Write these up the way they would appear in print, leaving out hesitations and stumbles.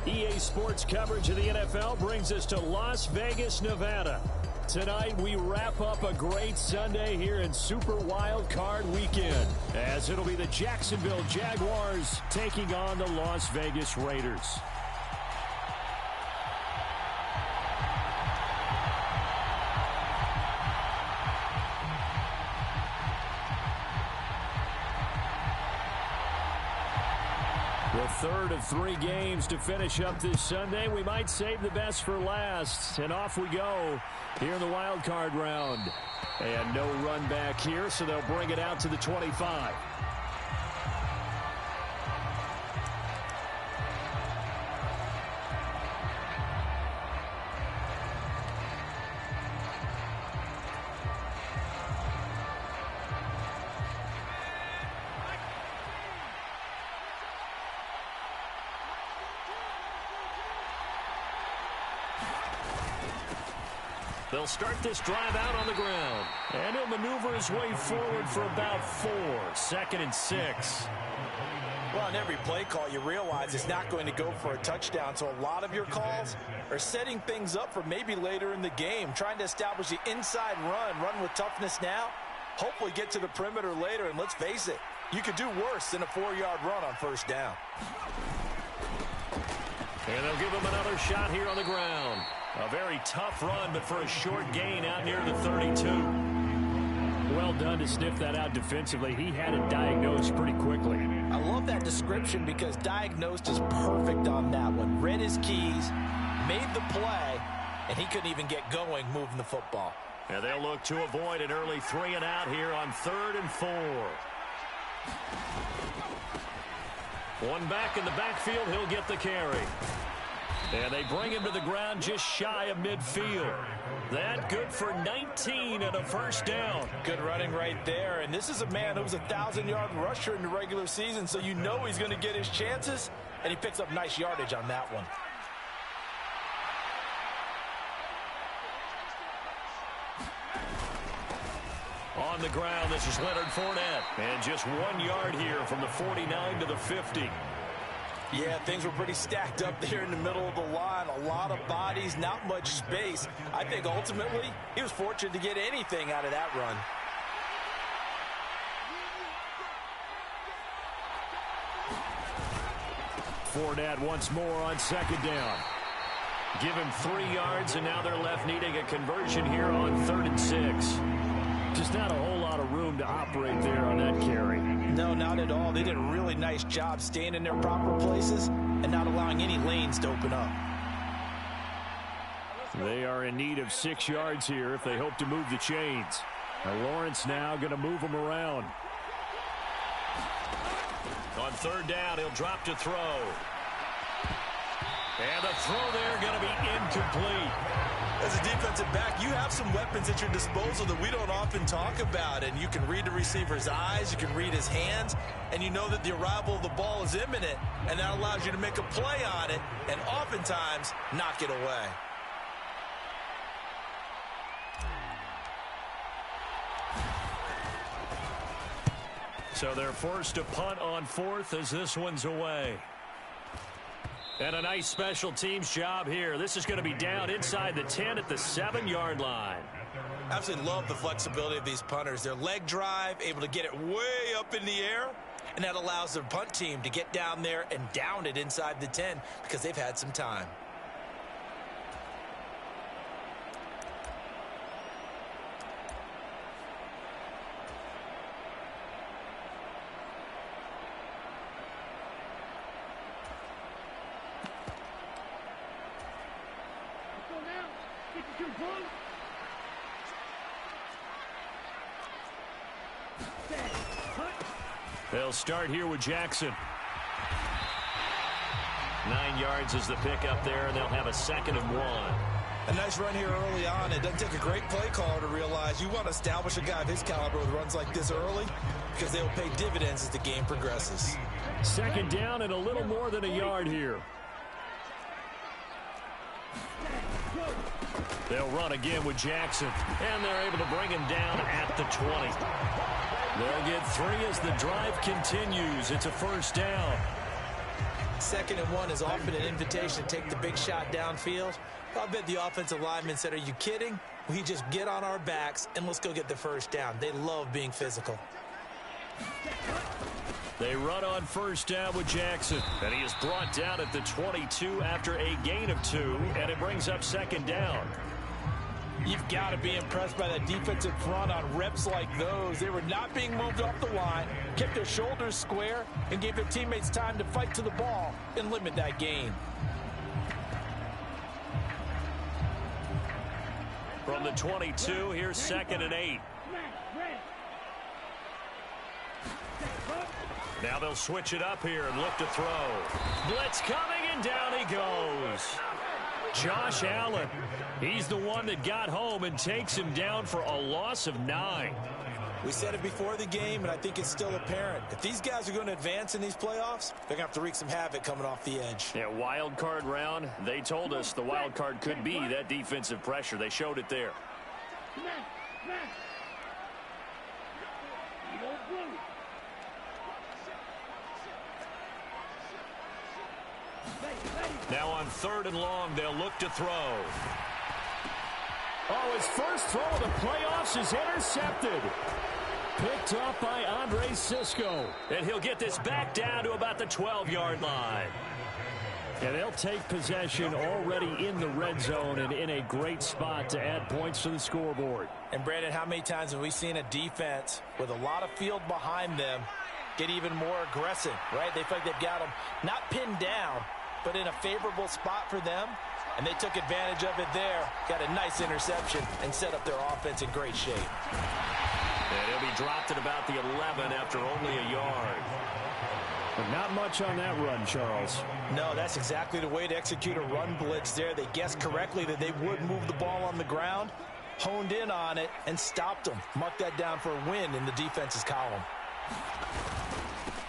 EA Sports coverage of the NFL brings us to Las Vegas, Nevada. Tonight, we wrap up a great Sunday here in Super Wild Card Weekend, as it'll be the Jacksonville Jaguars taking on the Las Vegas Raiders. The third of 3 games to finish up this Sunday. We might save the best for last. And off we go here in the wild card round. And no run back here, so they'll bring it out to the 25. They'll start this drive out on the ground. And he'll maneuver his way forward for about 4. 2nd and 6. Well, on every play call, you realize it's not going to go for a touchdown. So a lot of your calls are setting things up for maybe later in the game, trying to establish the inside run with toughness now, hopefully get to the perimeter later. And let's face it, you could do worse than a 4-yard run on first down. And they'll give him another shot here on the ground. A very tough run, but for a short gain out near the 32. Well done to sniff that out defensively. He had it diagnosed pretty quickly. I love that description because diagnosed is perfect on that one. Read his keys, made the play, and he couldn't even get going moving the football. And they'll look to avoid an early 3 and out here on 3rd and 4. One back in the backfield, he'll get the carry. And they bring him to the ground just shy of midfield. That good for 19 and a first down. Good running right there. And this is a man who was a 1,000-yard rusher in the regular season, so you know he's going to get his chances. And he picks up nice yardage on that one. On the ground, this is Leonard Fournette. And just 1 yard here from the 49 to the 50. Yeah, things were pretty stacked up there in the middle of the line. A lot of bodies, not much space. I think ultimately he was fortunate to get anything out of that run. Fournette once more on 2nd down. Give him 3 yards, and now they're left needing a conversion here on 3rd and 6. Just not a whole lot of room to operate there on that carry. No, not at all. They did a really nice job staying in their proper places and not allowing any lanes to open up. They are in need of 6 yards here if they hope to move the chains. Now Lawrence now going to move them around. On 3rd down, he'll drop to throw. And the throw there going to be incomplete. As a defensive back, you have some weapons at your disposal that we don't often talk about. And you can read the receiver's eyes, you can read his hands, and you know that the arrival of the ball is imminent. And that allows you to make a play on it and oftentimes knock it away. So they're forced to punt on 4th as this one's away. And a nice special teams job here. This is going to be down inside the 10 at the 7-yard line. Absolutely love the flexibility of these punters. Their leg drive, able to get it way up in the air, and that allows their punt team to get down there and down it inside the 10 because they've had some time. They'll start here with Jackson. 9 yards is the pickup there, and they'll have a 2nd and 1. A nice run here early on. It doesn't take a great play caller to realize you want to establish a guy of his caliber with runs like this early because they will pay dividends as the game progresses. 2nd down and a little more than a yard here. They'll run again with Jackson, and they're able to bring him down at the 20. They'll get 3 as the drive continues. It's a first down. 2nd and 1 is often an invitation to take the big shot downfield. I'll bet the offensive lineman said, are you kidding? We just get on our backs and let's go get the first down. They love being physical. They run on first down with Jackson, and he is brought down at the 22 after a gain of 2, and it brings up 2nd down. You've got to be impressed by that defensive front on reps like those. They were not being moved off the line, kept their shoulders square, and gave their teammates time to fight to the ball and limit that gain. From the 22, here's 2nd and 8. Now they'll switch it up here and look to throw. Blitz coming, and down he goes. Josh Allen, he's the one that got home and takes him down for a loss of 9. We said it before the game, and I think it's still apparent. If these guys are going to advance in these playoffs, they're going to have to wreak some havoc coming off the edge. Yeah, wild card round. They told us the wild card could be that defensive pressure. They showed it there. Now on 3rd and long, they'll look to throw. Oh, his first throw of the playoffs is intercepted. Picked up by Andre Cisco. And he'll get this back down to about the 12-yard line. And they'll take possession already in the red zone and in a great spot to add points to the scoreboard. And, Brandon, how many times have we seen a defense with a lot of field behind them get even more aggressive, right? They feel like they've got them not pinned down, but in a favorable spot for them, and they took advantage of it there. Got a nice interception and set up their offense in great shape. And he'll be dropped at about the 11 after only a yard. But not much on that run, Charles. No, that's exactly the way to execute a run blitz there. They guessed correctly that they would move the ball on the ground, honed in on it, and stopped them. Mark that down for a win in the defense's column.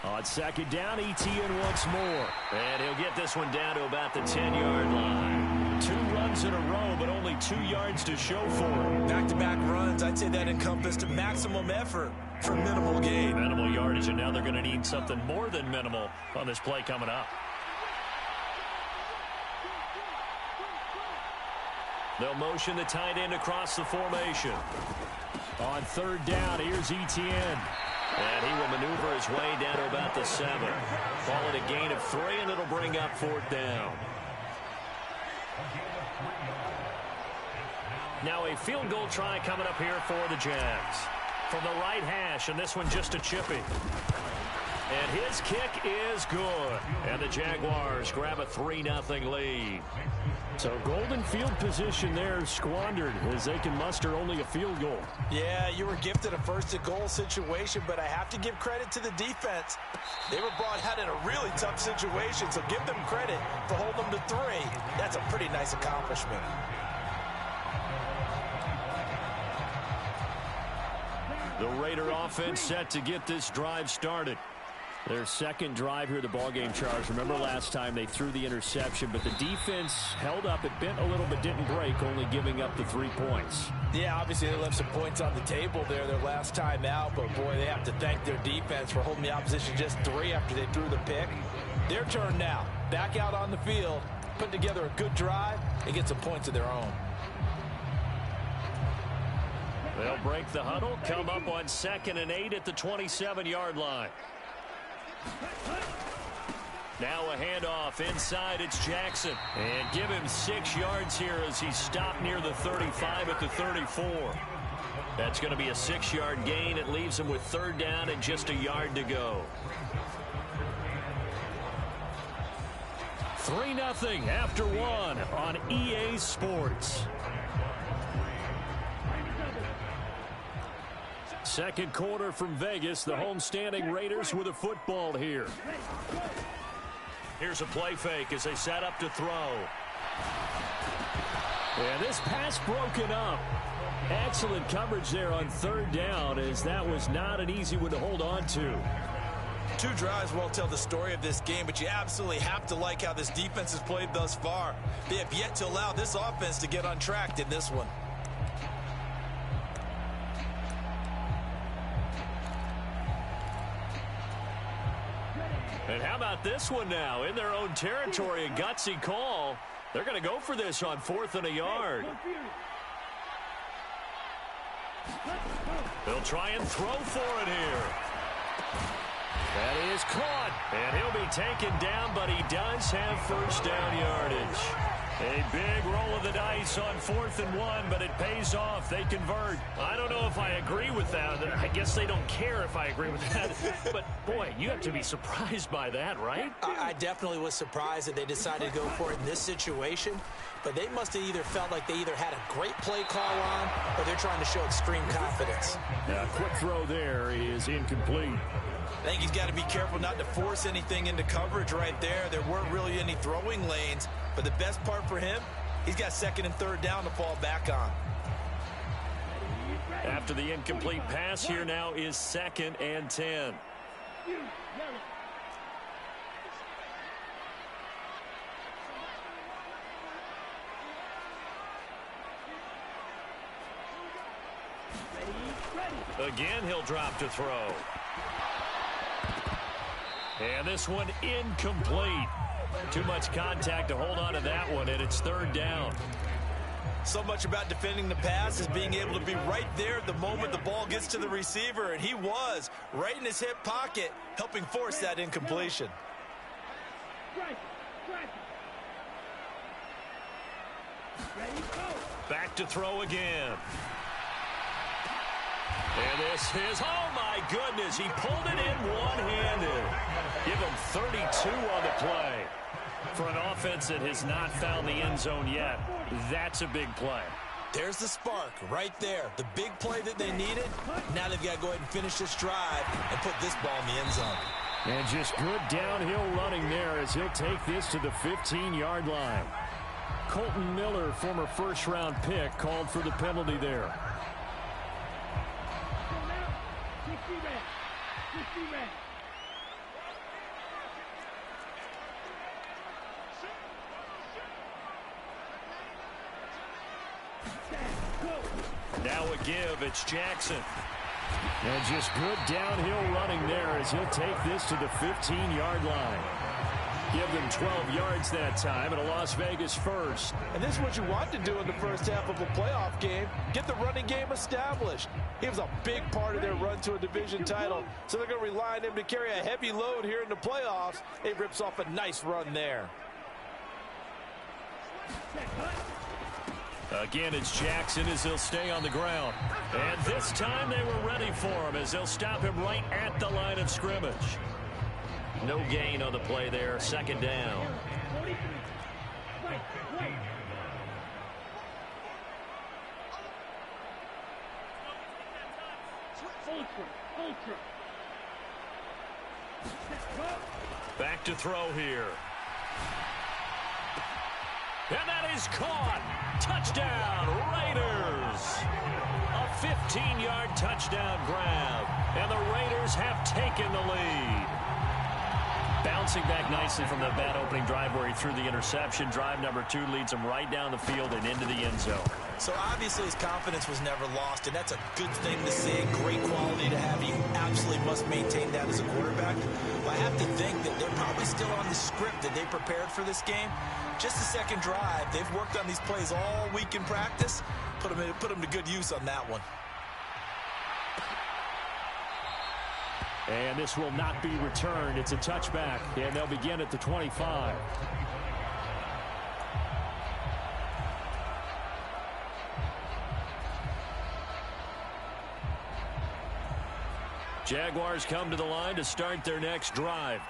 On 2nd down, Etienne once more. And he'll get this one down to about the 10-yard line. 2 runs in a row, but only 2 yards to show for it. Back-to-back runs, I'd say that encompassed maximum effort for minimal gain. Minimal yardage, and now they're going to need something more than minimal on this play coming up. They'll motion the tight end across the formation. On 3rd down, here's Etienne. And he will maneuver his way down to about the 7. Call it a gain of 3, and it'll bring up 4th down. Now a field goal try coming up here for the Jags. From the right hash, and this one just a chippy. And his kick is good. And the Jaguars grab a 3-0 lead. So golden field position there squandered as they can muster only a field goal. Yeah, you were gifted a first-and-goal situation, but I have to give credit to the defense. They were brought out in a really tough situation, so give them credit for holding them to 3. That's a pretty nice accomplishment. The Raider offense set to get this drive started. Their 2nd drive here, the ballgame, Charles. Remember last time they threw the interception, but the defense held up. It bent a little but didn't break, only giving up the 3 points. Yeah, obviously they left some points on the table there their last time out, but boy, they have to thank their defense for holding the opposition just 3 after they threw the pick. Their turn now. Back out on the field, put together a good drive, and get some points of their own. They'll break the huddle, come up on 2nd and 8 at the 27-yard line. Now a handoff inside. It's Jackson. And give him 6 yards here as he's stopped near the 35 at the 34. That's going to be a 6-yard gain. It leaves him with 3rd down and just a yard to go. 3-0 after 1 on EA Sports. Second quarter from Vegas. The homestanding Raiders with a football here. Here's a play fake as they set up to throw. And this pass broken up. Excellent coverage there on 3rd down, as that was not an easy one to hold on to. 2 drives won't tell the story of this game, but you absolutely have to like how this defense has played thus far. They have yet to allow this offense to get untracked in this one. And how about this one now? In their own territory, a gutsy call. They're going to go for this on 4th and a yard. They'll try and throw for it here. That is caught. And he'll be taken down, but he does have first down yardage. A big roll of the dice on 4th and 1, but it pays off. They convert. I don't know if I agree with that. I guess they don't care if I agree with that. But, boy, you have to be surprised by that, right? I definitely was surprised that they decided to go for it in this situation. But they must have either felt like they either had a great play call on or they're trying to show extreme confidence. A quick throw there is incomplete. I think he's got to be careful not to force anything into coverage right there. There weren't really any throwing lanes. But the best part for him, he's got 2nd and 3rd down to fall back on. After the incomplete pass, here now is 2nd and 10. Again, he'll drop to throw. And this one incomplete. Too much contact to hold on to that one, and it's 3rd down. So much about defending the pass is being able to be right there the moment the ball gets to the receiver, and he was right in his hip pocket, helping force that incompletion. Back to throw again. And this is, oh my goodness, he pulled it in one-handed. Give him 32 on the play. For an offense that has not found the end zone yet, that's a big play. There's the spark right there. The big play that they needed. Now they've got to go ahead and finish this drive and put this ball in the end zone. And just good downhill running there as he'll take this to the 15-yard line. Colton Miller, former first-round pick, called for the penalty there. Now a give, it's Jackson. And just good downhill running there as he'll take this to the 15-yard line. Give them 12 yards that time and a Las Vegas first. And this is what you want to do in the first half of a playoff game. Get the running game established. He was a big part of their run to a division title. So they're going to rely on him to carry a heavy load here in the playoffs. He rips off a nice run there. Again, it's Jackson as he'll stay on the ground. And this time they were ready for him as they'll stop him right at the line of scrimmage. No gain on the play there, 2nd down. Back to throw here. And that is caught. Touchdown, Raiders. A 15-yard touchdown grab. And the Raiders have taken the lead. Bouncing back nicely from the bad opening drive where he threw the interception. Drive number 2 leads him right down the field and into the end zone. So obviously his confidence was never lost, and that's a good thing to see. Great quality to have. You absolutely must maintain that as a quarterback. But I have to think that they're probably still on the script that they prepared for this game. Just the second drive. They've worked on these plays all week in practice. Put them to good use on that one. And this will not be returned. It's a touchback, and they'll begin at the 25. Jaguars come to the line to start their next drive.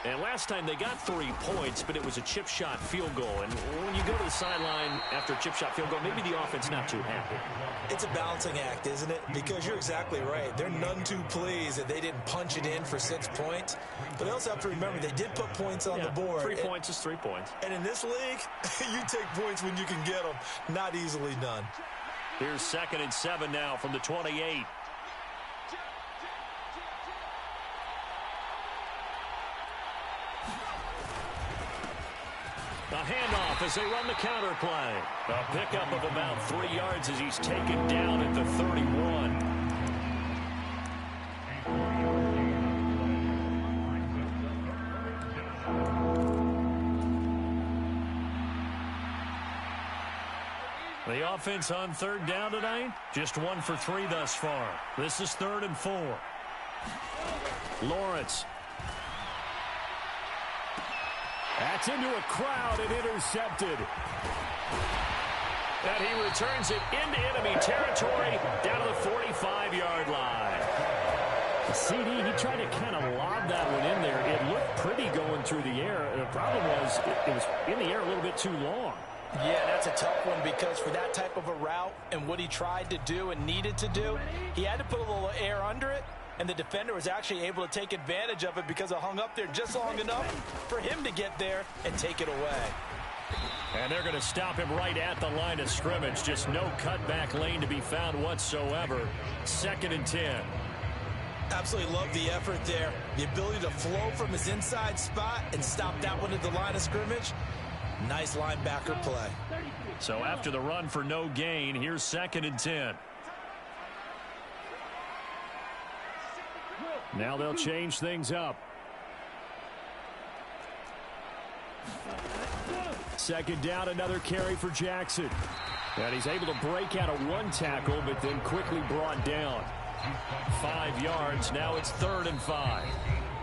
And last time they got 3 points, but it was a chip shot field goal. And when you go to the sideline after a chip shot field goal, maybe the offense not too happy. It's a balancing act, isn't it? Because you're exactly right. They're none too pleased that they didn't punch it in for 6 points. But they also have to remember they did put points on the board. 3 points is 3 points. And in this league, you take points when you can get them. Not easily done. Here's 2nd and 7 now from the 28. A handoff as they run the counter play. A pickup of about 3 yards as he's taken down at the 31. The offense on third down tonight, just 1 for 3 thus far. This is 3rd and 4. Lawrence. That's into a crowd and intercepted. And he returns it into enemy territory down to the 45-yard line. CD, he tried to kind of lob that one in there. It looked pretty going through the air. The problem was it was in the air a little bit too long. Yeah, that's a tough one because for that type of a route and what he tried to do and needed to do, he had to put a little air under it, and the defender was actually able to take advantage of it because it hung up there just long enough for him to get there and take it away. And they're going to stop him right at the line of scrimmage. Just no cutback lane to be found whatsoever. 2nd and 10. Absolutely love the effort there. The ability to flow from his inside spot and stop that one at the line of scrimmage. Nice linebacker play. So after the run for no gain, here's 2nd and 10. Now they'll change things up. 2nd down, another carry for Jackson. And he's able to break out of 1 tackle, but then quickly brought down. 5 yards. Now it's 3rd and 5.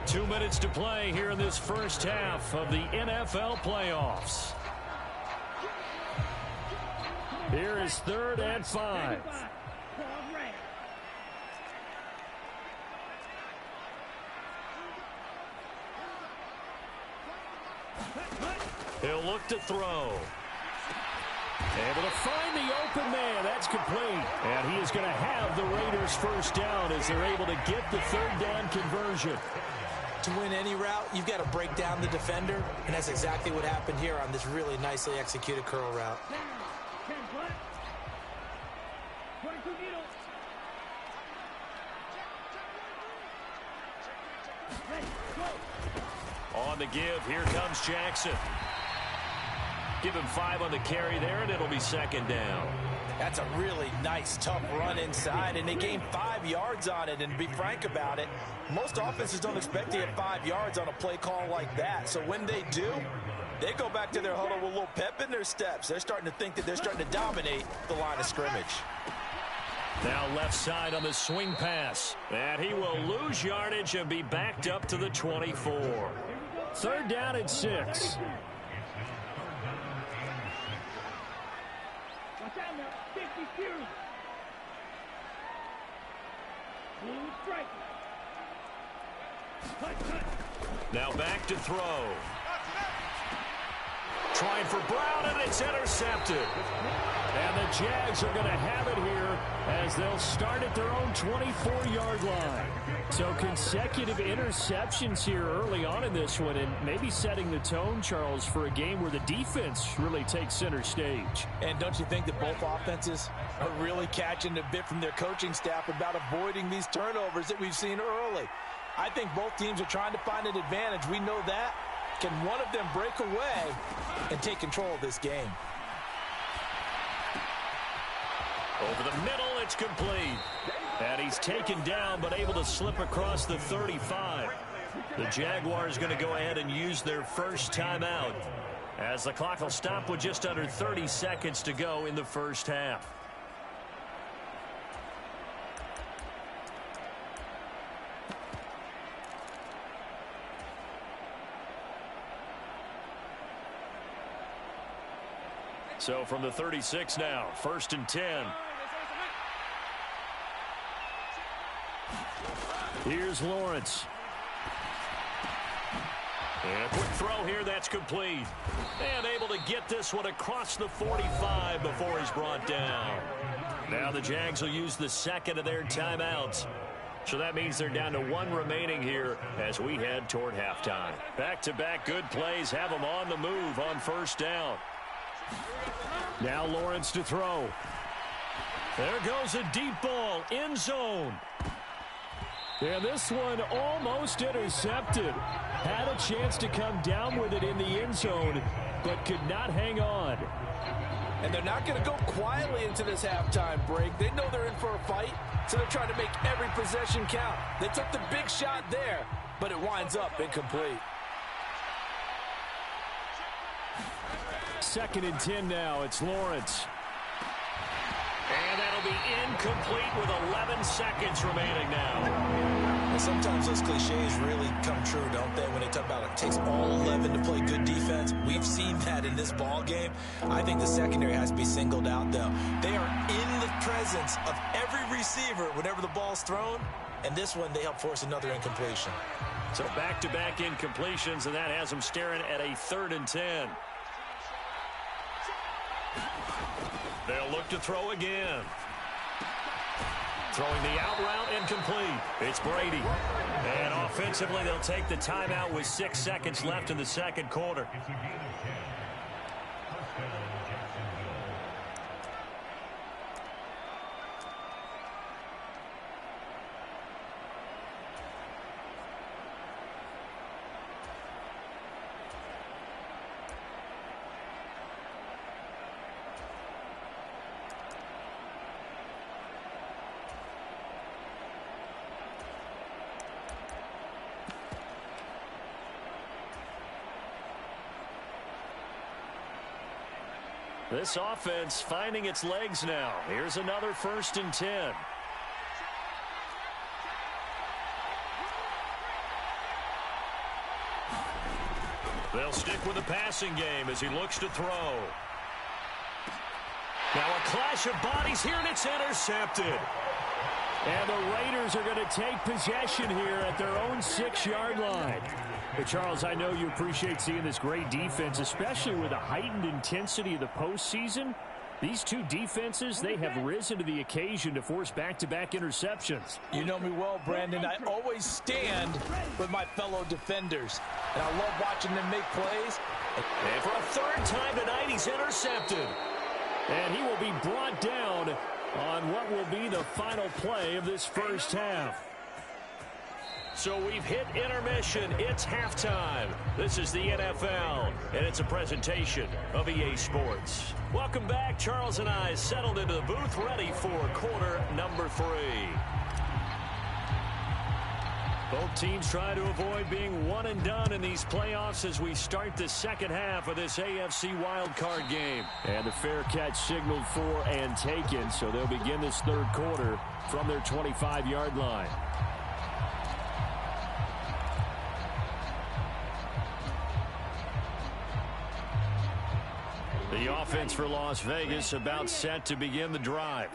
2 minutes to play here in this first half of the NFL playoffs. Here is 3rd and 5. He'll look to throw. Able to find the open man. That's complete. And he is going to have the Raiders first down as they're able to get the 3rd down conversion. To win any route, you've got to break down the defender, and that's exactly what happened here on this really nicely executed curl route. On the give, here comes Jackson. Give him 5 on the carry there, and it'll be 2nd down. That's a really nice, tough run inside, and they gained 5 yards on it. And to be frank about it, most offenses don't expect to get 5 yards on a play call like that. So when they do, they go back to their huddle with a little pep in their steps. They're starting to think that they're starting to dominate the line of scrimmage. Now left side on the swing pass. And he will lose yardage and be backed up to the 24. 3rd down and 6. Now back to throw. Trying for Brown, and it's intercepted. And the Jags are going to have it here as they'll start at their own 24-yard line. So consecutive interceptions here early on in this one, and maybe setting the tone, Charles, for a game where the defense really takes center stage. And don't you think that both offenses are really catching a bit from their coaching staff about avoiding these turnovers that we've seen early? I think both teams are trying to find an advantage. We know that. Can one of them break away and take control of this game? Over the middle, it's complete. And he's taken down, but able to slip across the 35. The Jaguars going to go ahead and use their first timeout, as the clock will stop with just under 30 seconds to go in the first half. So from the 36 now, 1st and 10. Here's Lawrence. And a quick throw here, that's complete. And able to get this one across the 45 before he's brought down. Now the Jags will use the 2nd of their timeouts. So that means they're down to 1 remaining here as we head toward halftime. Back-to-back good plays have them on the move on 1st down. Now Lawrence to throw. There goes a deep ball, end zone. And this one almost intercepted. Had a chance to come down with it in the end zone, but could not hang on. And they're not going to go quietly into this halftime break. They know they're in for a fight, so they're trying to make every possession count. They took the big shot there, but it winds up incomplete. 2nd and 10 now. It's Lawrence. that'll be incomplete with 11 seconds remaining now. And sometimes those cliches really come true, don't they? When they talk about it takes all 11 to play good defense. We've seen that in this ball game. I think the secondary has to be singled out, though. They are in the presence of every receiver whenever the ball's thrown. And this one, they help force another incompletion. So back-to-back incompletions, and that has them staring at a 3rd and 10. They'll look to throw again. Throwing the out route incomplete. It's Brady. And offensively, they'll take the timeout with 6 seconds left in the second quarter. This offense finding its legs now. Here's another 1st and 10. They'll stick with the passing game as he looks to throw. Now a clash of bodies here, and it's intercepted. And the Raiders are going to take possession here at their own 6-yard line. But Charles, I know you appreciate seeing this great defense, especially with the heightened intensity of the postseason. These two defenses, they have risen to the occasion to force back-to-back interceptions. You know me well, Brandon. I always stand with my fellow defenders. And I love watching them make plays. And for a 3rd time tonight, he's intercepted. And he will be brought down on what will be the final play of this first half. So we've hit intermission. It's halftime. This is the NFL, and it's a presentation of EA Sports. Welcome back. Charles and I settled into the booth, ready for quarter number 3. Both teams try to avoid being one and done in these playoffs as we start the second half of this AFC wildcard game. And the fair catch signaled for and taken, so they'll begin this 3rd quarter from their 25-yard line. The offense for Las Vegas about set to begin the drive.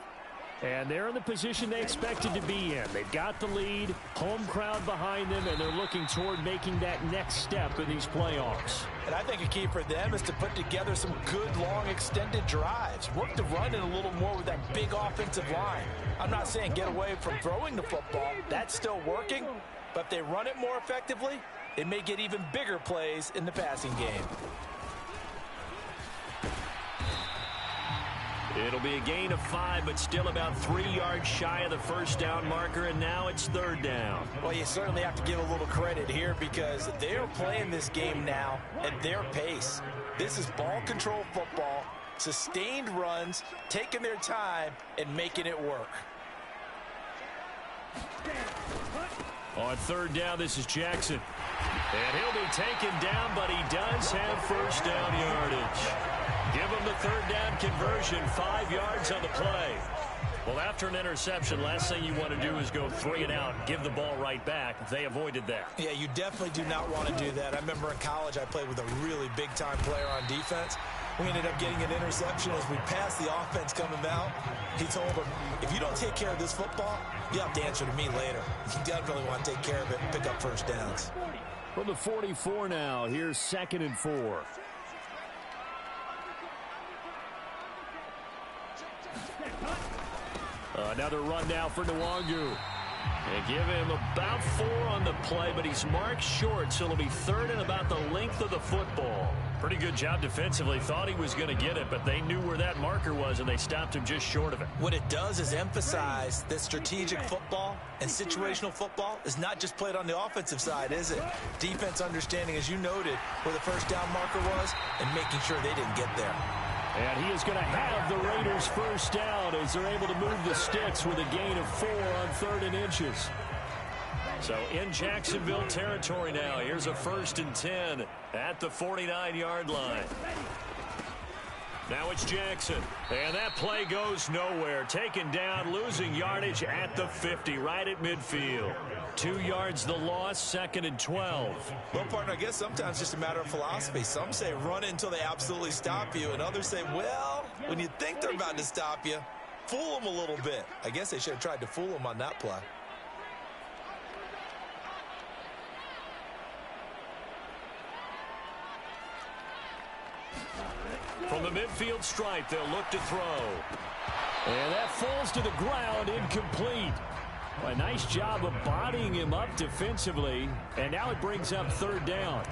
And they're in the position they expected to be in. They've got the lead, home crowd behind them, and they're looking toward making that next step in these playoffs. And I think a key for them is to put together some good, long, extended drives. Work the run in a little more with that big offensive line. I'm not saying get away from throwing the football. That's still working. But if they run it more effectively, it may get even bigger plays in the passing game. It'll be a gain of 5, but still about 3 yards shy of the first down marker, and now it's 3rd down. Well, you certainly have to give a little credit here because they're playing this game now at their pace. This is ball control football, sustained runs, taking their time, and making it work. On 3rd down, this is Jackson. And he'll be taken down, but he does have first down yardage. Give him the 3rd down conversion, 5 yards on the play. Well, after an interception, last thing you want to do is go 3 and out and give the ball right back. They avoided that. Yeah, you definitely do not want to do that. I remember in college I played with a really big-time player on defense. We ended up getting an interception as we passed the offense coming out. He told him, if you don't take care of this football, you have to answer to me later. You definitely want to take care of it and pick up first downs. From the 44 now, here's 2nd and 4. Another run now for Nwangu. They give him about 4 on the play, but he's marked short, so it'll be 3rd and about the length of the football. Pretty good job defensively. Thought he was going to get it, but they knew where that marker was, and they stopped him just short of it. What it does is emphasize that strategic football and situational football is not just played on the offensive side, is it? Defense understanding, as you noted, where the first down marker was and making sure they didn't get there. And he is going to have the Raiders first down as they're able to move the sticks with a gain of 4 on 3rd and inches. So in Jacksonville territory now, here's a 1st and 10 at the 49-yard line. Now it's Jackson. And that play goes nowhere. Taken down, losing yardage at the 50, right at midfield. 2 yards the loss, 2nd and 12. Well, partner, I guess sometimes it's just a matter of philosophy. Some say run until they absolutely stop you, and others say, well, when you think they're about to stop you, fool them a little bit. I guess they should have tried to fool them on that play. From the midfield stripe, they'll look to throw. And that falls to the ground, incomplete. Well, a nice job of bodying him up defensively, and now it brings up 3rd down.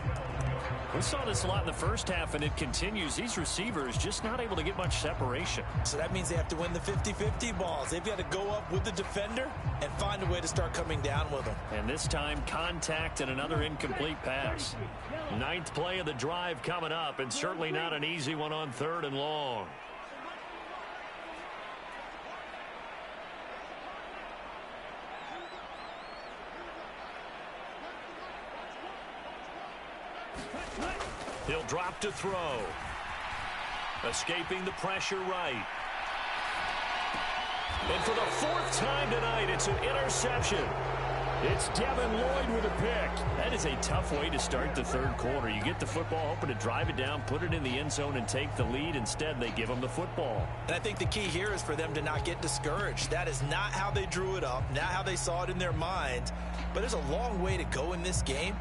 We saw this a lot in the first half, and it continues. These receivers just not able to get much separation. So that means they have to win the 50-50 balls. They've got to go up with the defender and find a way to start coming down with them. And this time, contact and another incomplete pass. 9th play of the drive coming up, and certainly not an easy one on 3rd and long. He'll drop to throw. Escaping the pressure right. And for the 4th time tonight, it's an interception. It's Devin Lloyd with a pick. That is a tough way to start the 3rd quarter. You get the football, hoping to drive it down, put it in the end zone, and take the lead. Instead, they give them the football. And I think the key here is for them to not get discouraged. That is not how they drew it up, not how they saw it in their minds. But there's a long way to go in this game.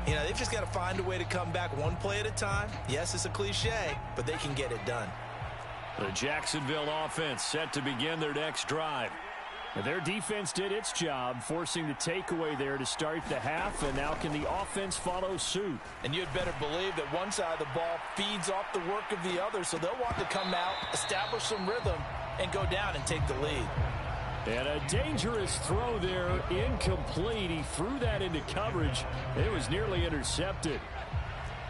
You know, they've just got to find a way to come back one play at a time. Yes, it's a cliche, but they can get it done. The Jacksonville offense set to begin their next drive. Their defense did its job, forcing the takeaway there to start the half, and now can the offense follow suit? And you'd better believe that one side of the ball feeds off the work of the other, so they'll want to come out, establish some rhythm, and go down and take the lead. And a dangerous throw there, incomplete. He threw that into coverage. It was nearly intercepted.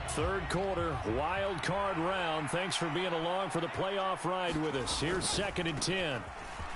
3rd quarter, wild card round. Thanks for being along for the playoff ride with us. Here's 2nd and 10.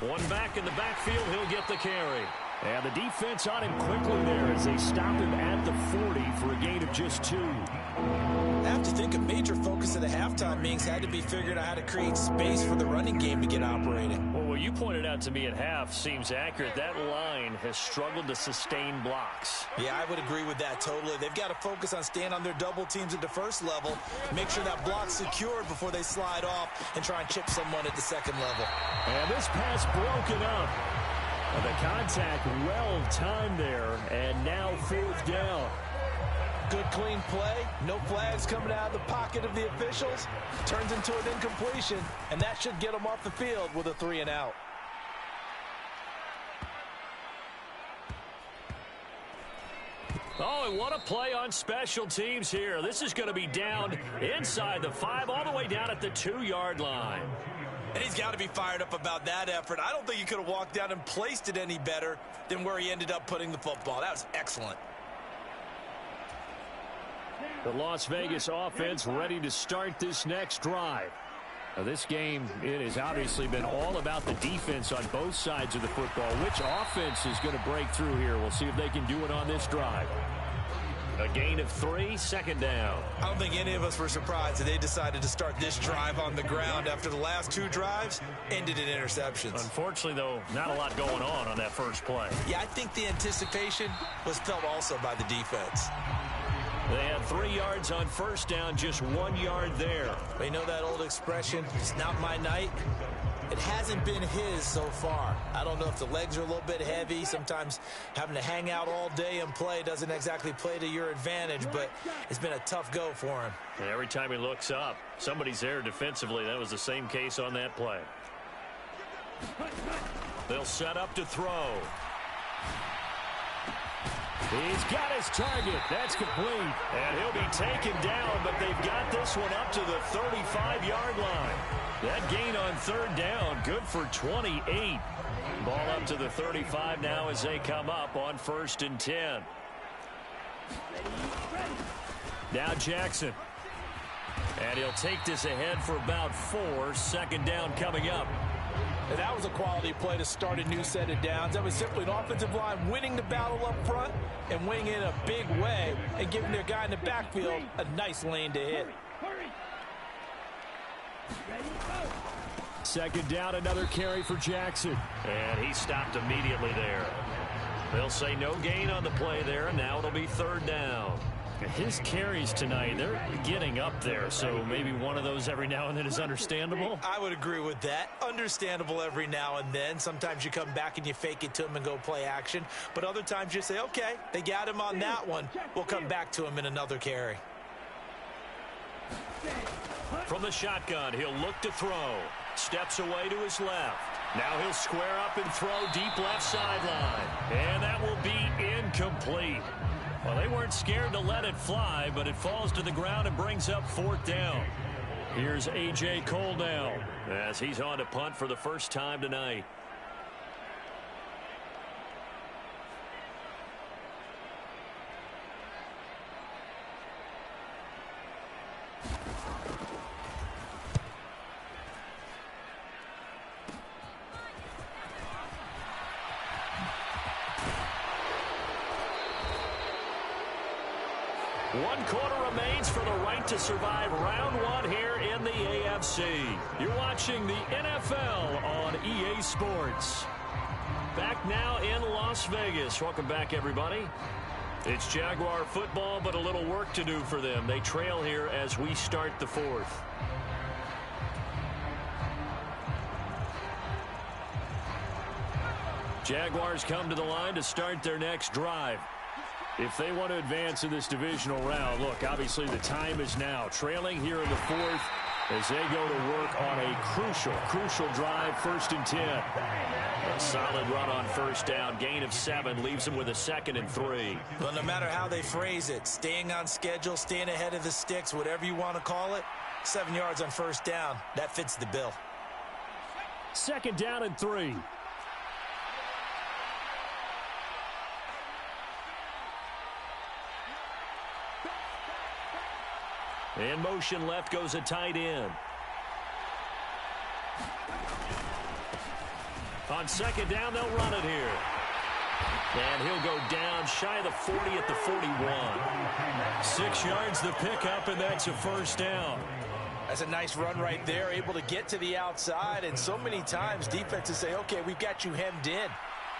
One back in the backfield, he'll get the carry. And the defense on him quickly there as they stop him at the 40 for a gain of just 2. I have to think a major focus of the halftime meetings had to be figuring out how to create space for the running game to get operating. Well, what you pointed out to me at half seems accurate. That line has struggled to sustain blocks. Yeah, I would agree with that totally. They've got to focus on staying on their double teams at the 1st level, make sure that block's secured before they slide off and try and chip someone at the 2nd level. And this pass broken up. The contact well timed there, and now 4th down. Good clean play, no flags coming out of the pocket of the officials. Turns into an incompletion, and that should get them off the field with a 3 and out. Oh, and what a play on special teams here. This is going to be down inside the 5, all the way down at the 2-yard line. And he's got to be fired up about that effort. I don't think he could have walked down and placed it any better than where he ended up putting the football. That was excellent. The Las Vegas offense ready to start this next drive. Now, this game, it has obviously been all about the defense on both sides of the football. Which offense is going to break through here? We'll see if they can do it on this drive. A gain of 3, 2nd down. I don't think any of us were surprised that they decided to start this drive on the ground after the last 2 drives ended in interceptions. Unfortunately, though, not a lot going on that first play. Yeah, I think the anticipation was felt also by the defense. They had 3 yards on 1st down, just 1 yard there. But you know that old expression, it's not my night? It hasn't been his so far. I don't know if the legs are a little bit heavy. Sometimes having to hang out all day and play doesn't exactly play to your advantage, but it's been a tough go for him. And every time he looks up, somebody's there defensively. That was the same case on that play. They'll set up to throw. He's got his target. That's complete. And he'll be taken down, but they've got this one up to the 35-yard line. That gain on 3rd down, good for 28. Ball up to the 35 now as they come up on 1st and 10. Now Jackson. And he'll take this ahead for about 4. 2nd down coming up. And that was a quality play to start a new set of downs. That was simply an offensive line winning the battle up front and winning in a big way and giving their guy in the backfield a nice lane to hit. Second down, another carry for Jackson. And he stopped immediately there. They'll say no gain on the play there, and now it'll be third down. His carries tonight, they're getting up there, so maybe one of those every now and then is understandable. I would agree with that. Understandable every now and then. Sometimes you come back and you fake it to him and go play action. But other times you say, okay, they got him on that one. We'll come back to him in another carry. From the shotgun, he'll look to throw. Steps away to his left. Now he'll square up and throw deep left sideline. And that will be incomplete. Well, they weren't scared to let it fly, but it falls to the ground and brings up fourth down. Here's A.J. Cole now, as he's on to punt for the first time tonight. One quarter remains for the right to survive round one here in the AFC. You're watching the NFL on EA Sports. Back now in Las Vegas. Welcome back, everybody. It's Jaguar football, but a little work to do for them. They trail here as we start the fourth. Jaguars come to the line to start their next drive. If they want to advance in this divisional round, look, obviously the time is now. Trailing here in the fourth as they go to work on a crucial drive, 1st and 10. A solid run on first down. Gain of 7 leaves them with a 2nd and 3. Well, no matter how they phrase it, staying on schedule, staying ahead of the sticks, whatever you want to call it, 7 yards on first down. That fits the bill. 2nd down and 3. In motion left goes a tight end. On 2nd down, they'll run it here. And he'll go down shy of the 40 at the 41. 6 yards the pickup, and that's a first down. That's a nice run right there, able to get to the outside. And so many times defenses say, okay, we've got you hemmed in.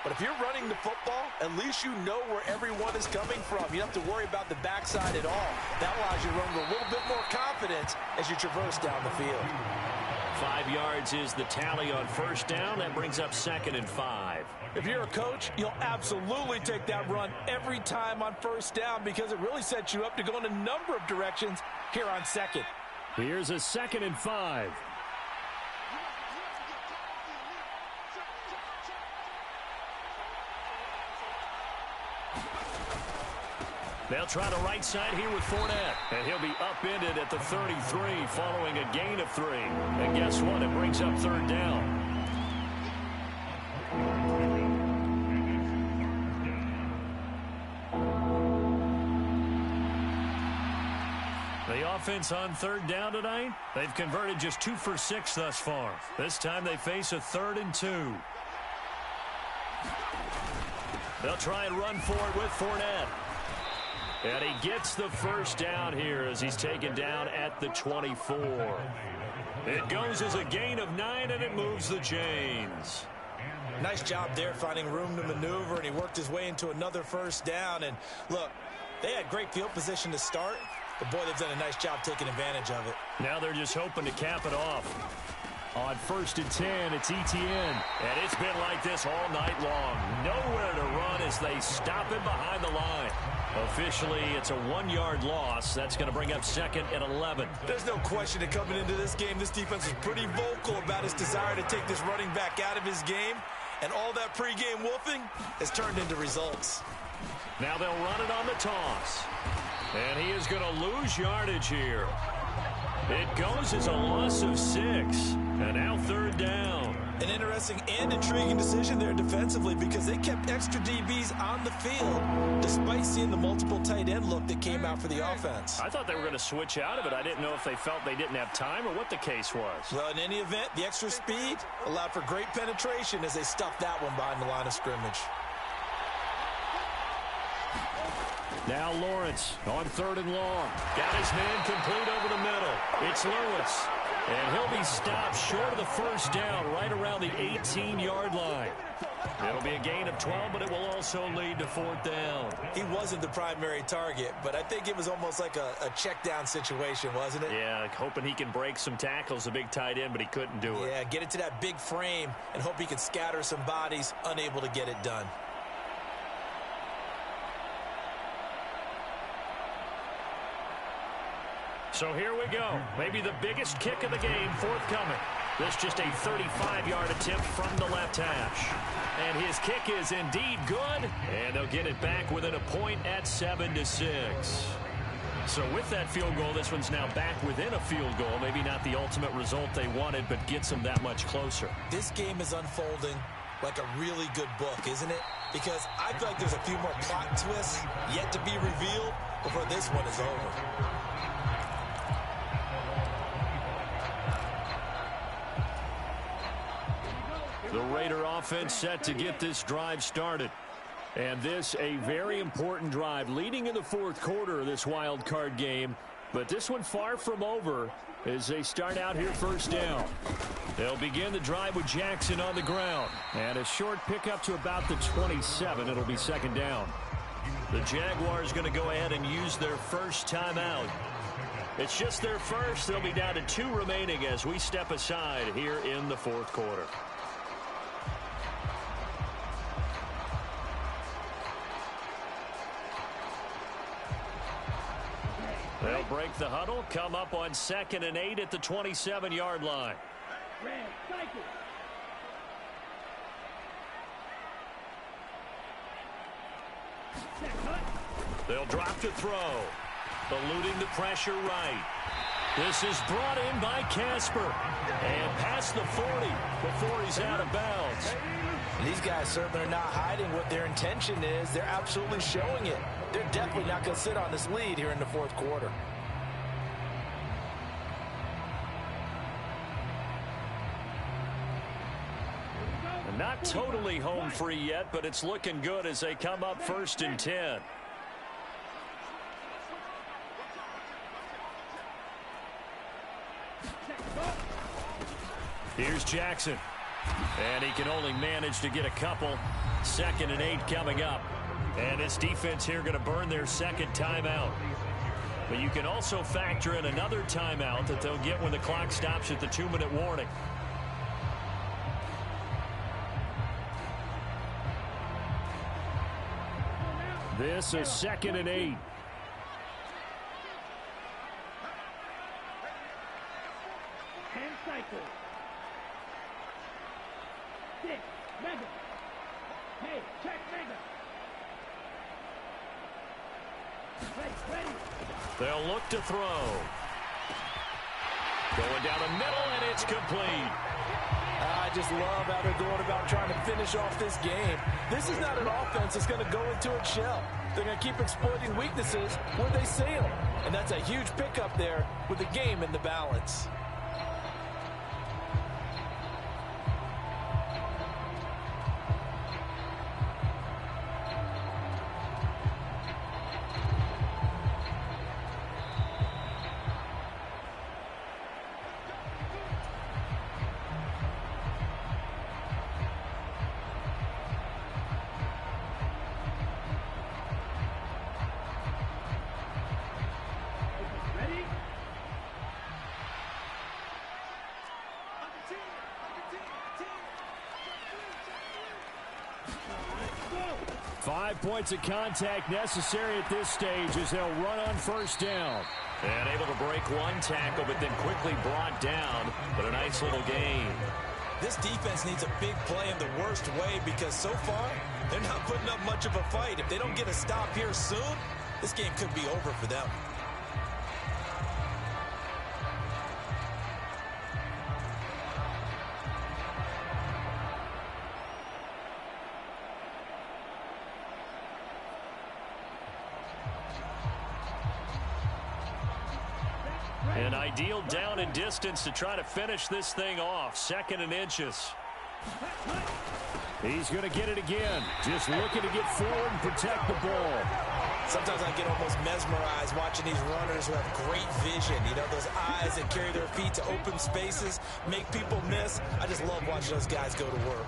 But if you're running the football, at least you know where everyone is coming from. You don't have to worry about the backside at all. That allows you to run with a little bit more confidence as you traverse down the field. 5 yards is the tally on first down. That brings up 2nd and 5. If you're a coach, you'll absolutely take that run every time on first down because it really sets you up to go in a number of directions here on 2nd. Here's a 2nd and 5. They'll try the right side here with Fournette. And he'll be upended at the 33 following a gain of 3. And guess what? It brings up 3rd down. The offense on 3rd down tonight, they've converted just 2 for 6 thus far. This time they face a 3rd and 2. They'll try and run for it with Fournette. And he gets the first down here as he's taken down at the 24. It goes as a gain of 9, and it moves the chains. Nice job there finding room to maneuver, and he worked his way into another first down. And look, they had great field position to start, but boy, they've done a nice job taking advantage of it. Now they're just hoping to cap it off. On 1st and 10, it's Etienne. And it's been like this all night long. Nowhere to run as they stop him behind the line. Officially, it's a 1-yard loss. That's going to bring up 2nd and 11. There's no question that coming into this game, this defense is pretty vocal about his desire to take this running back out of his game. And all that pregame wolfing has turned into results. Now they'll run it on the toss. And he is going to lose yardage here. It goes as a loss of 6. And now 3rd down. An interesting and intriguing decision there defensively because they kept extra DBs on the field despite seeing the multiple tight end look that came out for the offense. I thought they were going to switch out of it. I didn't know if they felt they didn't have time or what the case was. Well, in any event, the extra speed allowed for great penetration as they stuffed that one behind the line of scrimmage. Now Lawrence on 3rd and long. Got his man complete over the middle. It's Lewis. And he'll be stopped short of the first down right around the 18-yard line. It'll be a gain of 12, but it will also lead to fourth down. He wasn't the primary target, but I think it was almost like a check down situation, wasn't it? Yeah, hoping he can break some tackles, a big tight end, but he couldn't do it. Yeah, get it to that big frame and hope he can scatter some bodies, unable to get it done. So here we go. Maybe the biggest kick of the game forthcoming. This just a 35-yard attempt from the left hash. And his kick is indeed good. And they'll get it back within a point at 7-6. So with that field goal, this one's now back within a field goal. Maybe not the ultimate result they wanted, but gets them that much closer. This game is unfolding like a really good book, isn't it? Because I feel like there's a few more plot twists yet to be revealed before this one is over. The Raider offense set to get this drive started. And this a very important drive leading in the fourth quarter of this wild card game. But this one far from over as they start out here first down. They'll begin the drive with Jackson on the ground. And a short pickup to about the 27. It'll be second down. The Jaguars going to go ahead and use their first timeout. It's just their first. They'll be down to 2 remaining as we step aside here in the fourth quarter. They'll break the huddle, come up on 2nd and 8 at the 27-yard line. They'll drop to throw. Eluding the pressure right. This is brought in by Casper. And past the 40 before he's out of bounds. And these guys certainly are not hiding what their intention is. They're absolutely showing it. They're definitely not going to sit on this lead here in the fourth quarter. Not totally home free yet, but it's looking good as they come up 1st and 10. Here's Jackson. And he can only manage to get a couple. 2nd and 8 coming up. And this defense here going to burn their second timeout. But you can also factor in another timeout that they'll get when the clock stops at the 2-minute warning. This is 2nd and 8. They'll look to throw. Going down the middle, and it's complete. I just love how they're going about trying to finish off this game. This is not an offense that's going to go into its shell. They're going to keep exploiting weaknesses where they see them. And that's a huge pickup there with the game in the balance. Ready? 5 points of contact necessary at this stage as they'll run on first down. And able to break one tackle, but then quickly brought down. But a nice little gain. This defense needs a big play in the worst way because so far, they're not putting up much of a fight. If they don't get a stop here soon, this game could be over for them. An ideal down and distance to try to finish this thing off. 2nd and inches. He's going to get it again. Just looking to get forward and protect the ball. Sometimes I get almost mesmerized watching these runners who have great vision. You know, those eyes that carry their feet to open spaces, make people miss. I just love watching those guys go to work.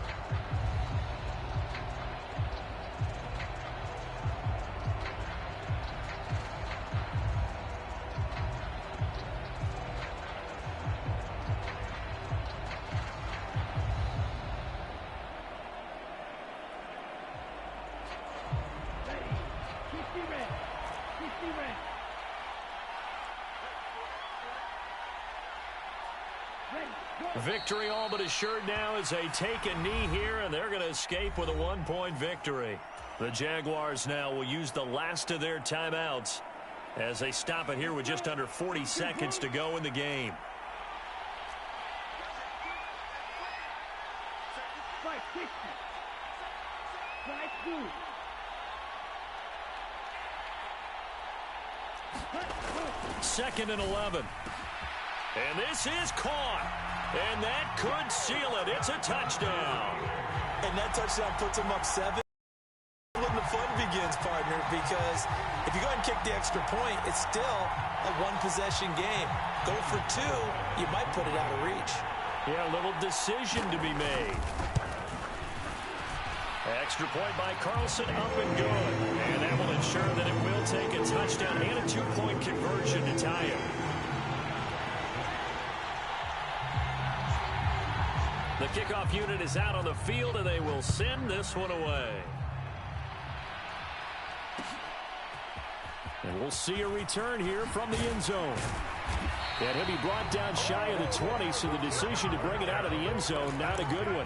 Victory all but assured now as they take a knee here, and they're going to escape with a 1-point victory. The Jaguars now will use the last of their timeouts as they stop it here with just under 40 seconds to go in the game. Second and 11. And this is caught. And that could seal it. It's a touchdown. And that touchdown puts them up 7. When the fun begins, partner, because if you go ahead and kick the extra point, it's still a one-possession game. Go for 2, you might put it out of reach. Yeah, a little decision to be made. Extra point by Carlson, up and good. And that will ensure that it will take a touchdown and a 2-point conversion to tie it. The kickoff unit is out on the field, and they will send this one away. And we'll see a return here from the end zone. And he'll be brought down shy of the 20, so the decision to bring it out of the end zone, not a good one.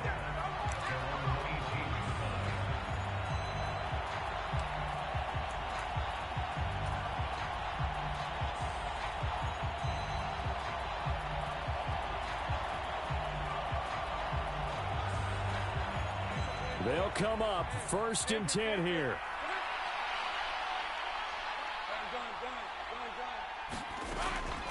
They'll come up 1st and 10 here.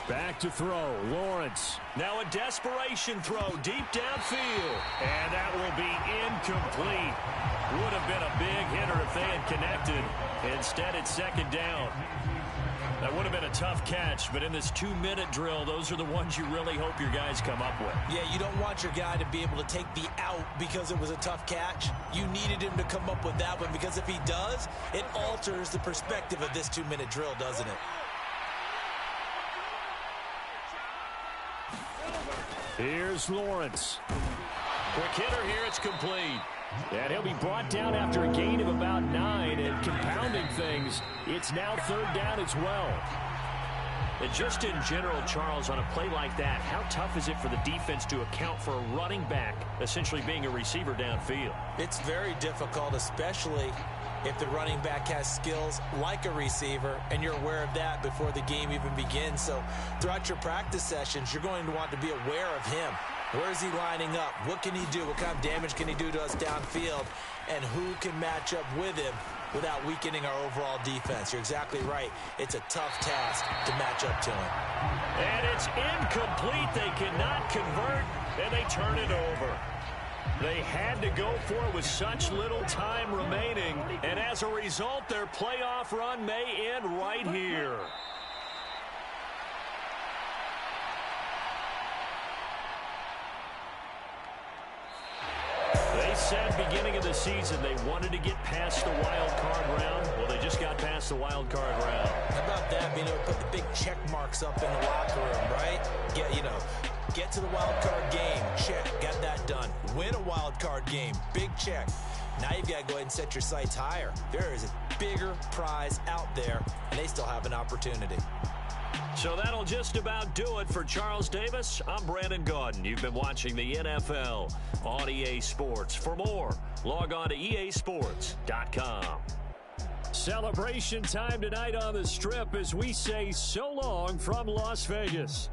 Back to throw, Lawrence. Now a desperation throw deep downfield. And that will be incomplete. Would have been a big hitter if they had connected. Instead, it's 2nd down. That would have been a tough catch, but in this 2-minute drill, those are the ones you really hope your guys come up with. Yeah, you don't want your guy to be able to take the out because it was a tough catch. You needed him to come up with that one, because if he does, it alters the perspective of this 2-minute drill, doesn't it? Here's Lawrence. Quick hitter here, it's complete. And he'll be brought down after a gain of about 9, and compounding things, it's now 3rd down as well. And just in general, Charles, on a play like that, how tough is it for the defense to account for a running back essentially being a receiver downfield? It's very difficult, especially if the running back has skills like a receiver, and you're aware of that before the game even begins. So throughout your practice sessions, you're going to want to be aware of him. Where is he lining up? What can he do? What kind of damage can he do to us downfield? And who can match up with him without weakening our overall defense? You're exactly right. It's a tough task to match up to him. And it's incomplete. They cannot convert, and they turn it over. They had to go for it with such little time remaining, and as a result, their playoff run may end right here. They said beginning of the season they wanted to get past the wild card round. Well, they just got past the wild card round. How about that, being able to put the big check marks up in the locker room, right? Get to the wild card game, check, got that done. Win a wild card game, big check. Now you've got to go ahead and set your sights higher. There is a bigger prize out there, and they still have an opportunity. So that'll just about do it for Charles Davis. I'm Brandon Gaudin. You've been watching the NFL on EA Sports. For more, log on to easports.com. Celebration time tonight on the Strip as we say so long from Las Vegas.